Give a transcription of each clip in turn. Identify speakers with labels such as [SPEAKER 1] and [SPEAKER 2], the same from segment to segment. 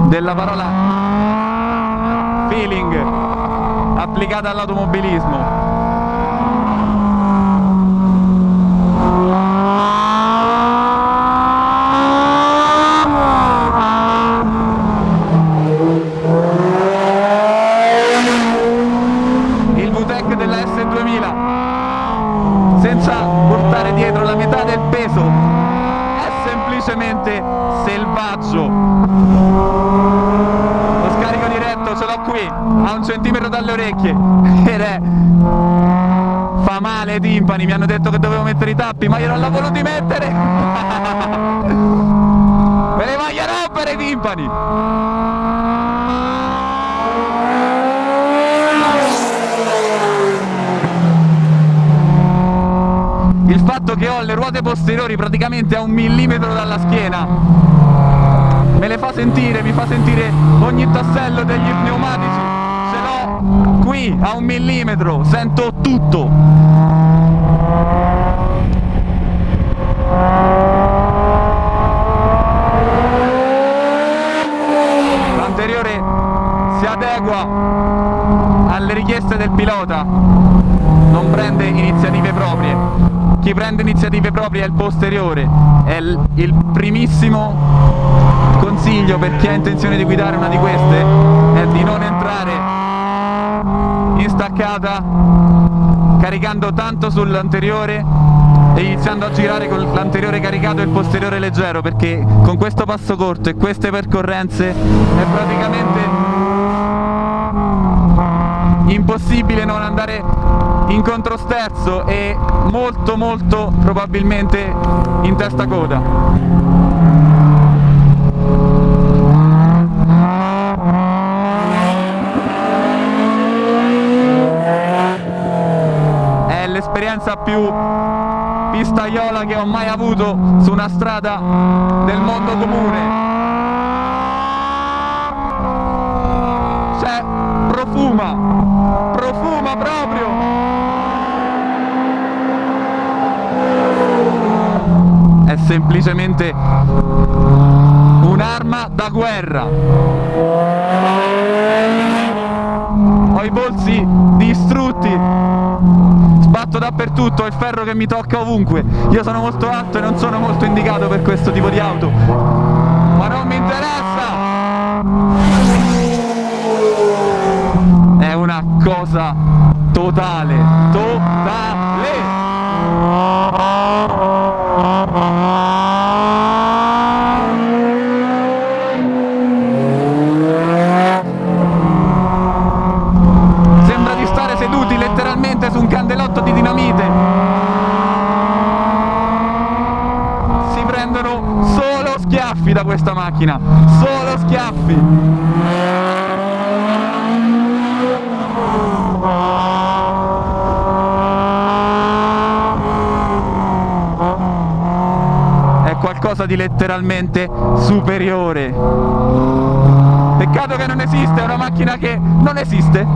[SPEAKER 1] della parola feeling applicata all'automobilismo. Il VTEC della S2000, senza portare dietro la metà del peso, è semplicemente selvaggio. Lo scarico diretto ce l'ho qui, a 1 centimetro dalle orecchie, ed è... fa male ai timpani. Mi hanno detto che dovevo mettere i tappi, ma io non l'ho voluti mettere. Me li voglio rompere i timpani. Il fatto che ho le ruote posteriori praticamente a 1 millimetro dalla schiena me le fa sentire, mi fa sentire ogni tassello degli pneumatici. Ce l'ho qui a 1 millimetro, sento tutto. L'anteriore si adegua alle richieste del pilota, non prende iniziative proprie. Chi prende iniziative proprie è il posteriore. È il primissimo consiglio per chi ha intenzione di guidare una di queste è di non entrare in staccata caricando tanto sull'anteriore e iniziando a girare con l'anteriore caricato e il posteriore leggero, perché con questo passo corto e queste percorrenze è praticamente impossibile non andare in controsterzo e molto probabilmente in testa coda. È l'esperienza più pistaiola che ho mai avuto su una strada del mondo comune. Cioè, profuma proprio. È semplicemente un'arma da guerra. Ho i polsi distrutti, sbatto dappertutto, ho il ferro che mi tocca ovunque. Io sono molto alto e non sono molto indicato per questo tipo di auto, ma non mi interessa. È una cosa totale. Sembra di stare seduti letteralmente su un candelotto di dinamite. Si prendono solo schiaffi da questa macchina, solo schiaffi. Qualcosa di letteralmente superiore. Peccato che non esiste, è una macchina che non esiste.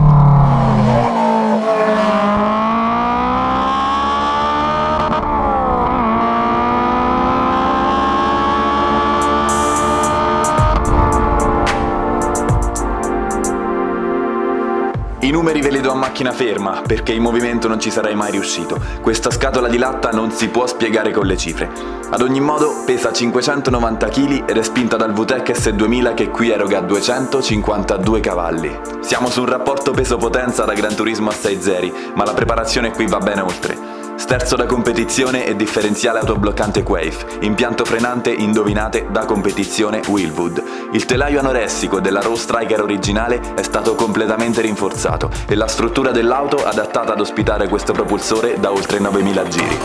[SPEAKER 2] I numeri ve li do a macchina ferma, perché in movimento non ci sarei mai riuscito. Questa scatola di latta non si può spiegare con le cifre. Ad ogni modo pesa 590 kg ed è spinta dal VTEC S2000 che qui eroga 252 cavalli. Siamo su un rapporto peso-potenza da Gran Turismo a 6 zeri, ma la preparazione qui va bene oltre. Sterzo da competizione e differenziale autobloccante Quaife, impianto frenante, indovinate, da competizione Wilwood. Il telaio anoressico della Row Striker originale è stato completamente rinforzato e la struttura dell'auto adattata ad ospitare questo propulsore da oltre 9000 giri.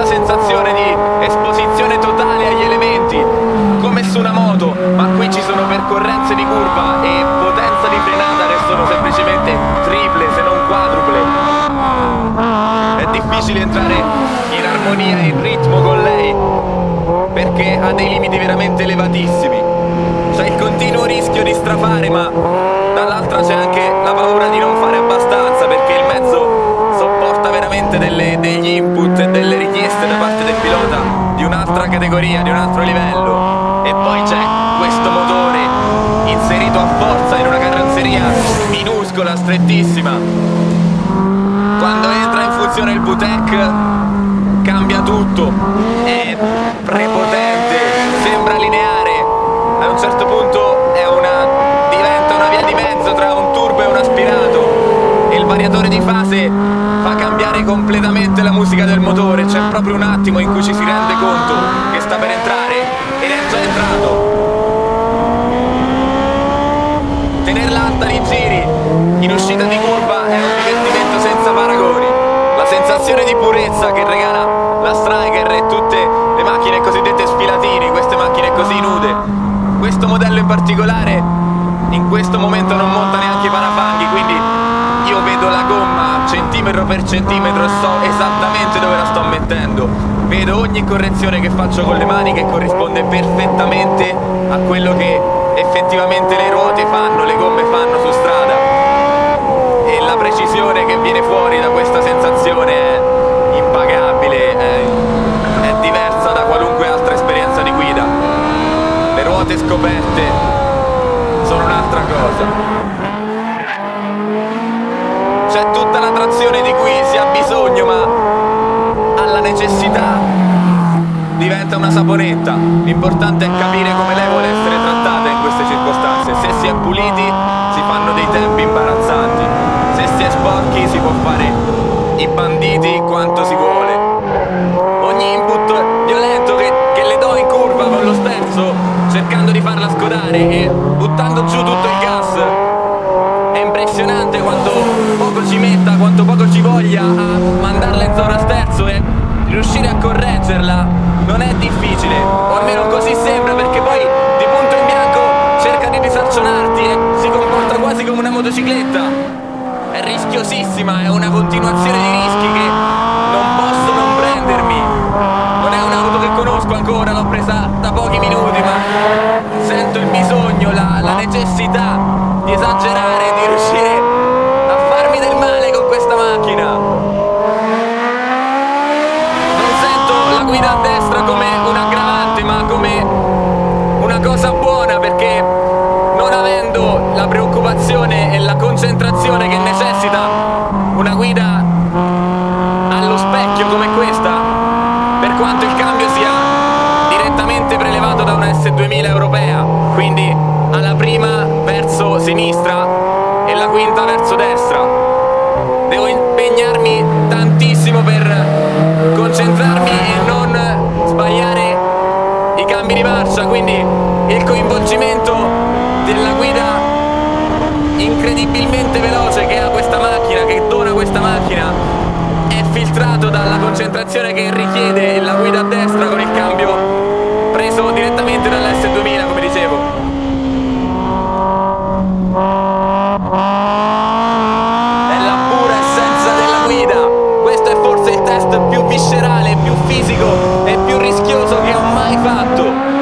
[SPEAKER 1] Sensazione di esposizione totale agli elementi, come su una moto, ma qui ci sono percorrenze di curva e potenza di frenata che sono semplicemente triple se non quadruple. È difficile entrare in armonia e in ritmo con lei, perché ha dei limiti veramente elevatissimi. C'è il continuo rischio di strafare, ma dall'altra c'è anche la paura di non fare abbastanza, perché il mezzo sopporta veramente degli input e delle richieste da parte del pilota di un'altra categoria, di un altro livello. E poi c'è questo motore inserito a forza in una carrozzeria minuscola, strettissima. Quando entra in funzione il VTEC cambia tutto, è prepotente, sembra lineare, a un certo punto diventa una via di mezzo tra un turbo e un aspirato, e il variatore di fase fa cambiare completamente la musica del motore. C'è proprio un attimo in cui ci si rende conto che sta per entrare, ed è già entrato. Tenerla alta nei giri, in uscita di curva, è un divertimento senza paragoni. La sensazione di purezza che regala la Striker e tutte le macchine cosiddette sfilatini, queste macchine così nude. Questo modello in particolare in questo momento non monta neanche i parafanghi, quindi io vedo la gomma centimetro per centimetro e so esattamente dove la sto mettendo. Vedo ogni correzione che faccio con le mani, che corrisponde perfettamente a quello che effettivamente le ruote fanno, le gomme fanno su strada, e la precisione che viene fuori da questa sensazione è impagabile, è diversa da qualunque altra esperienza di guida. Le ruote scoperte sono un'altra cosa. C'è tutta la trazione di cui si ha bisogno, ma alla necessità diventa una saponetta. L'importante è capire come lei vuole essere trattata in queste circostanze. Se si è puliti si fanno dei tempi imbarazzanti, se si è sporchi si può fare i banditi quanto si vuole. Ogni input violento che le do in curva con lo sterzo, cercando di farla scodare e buttando giù tutto il gas, è impressionante quanto poco ci metta, quanto poco ci voglia a mandarla in zona sterzo, e riuscire a correggerla non è difficile, o almeno così sembra, perché poi di punto in bianco cerca di disarcionarti e si comporta quasi come una motocicletta. È rischiosissima, è una continuazione di rischi che non posso non prendermi. Non è un'auto che conosco ancora, l'ho presa da pochi minuti, ma sento il bisogno, la necessità di esagerare, di riuscire a farmi del male con questa macchina. Non sento la guida a destra come un aggravante, ma come una cosa buona, perché non avendo la preoccupazione e la concentrazione che necessita una guida allo specchio come questa, per quanto il cambio sia direttamente prelevato da una S2000 europea, quindi alla prima verso sinistra e la quinta verso destra, devo impegnarmi tantissimo per concentrarmi e non sbagliare i cambi di marcia, quindi il coinvolgimento della guida incredibilmente veloce che ha questa macchina, che dona questa macchina, è filtrato dalla concentrazione che richiede la guida a destra con il cambio preso direttamente dall'S2000, come dicevo. È la pura essenza della guida. Questo è forse il test più viscerale, più fisico e più rischioso che ho mai fatto.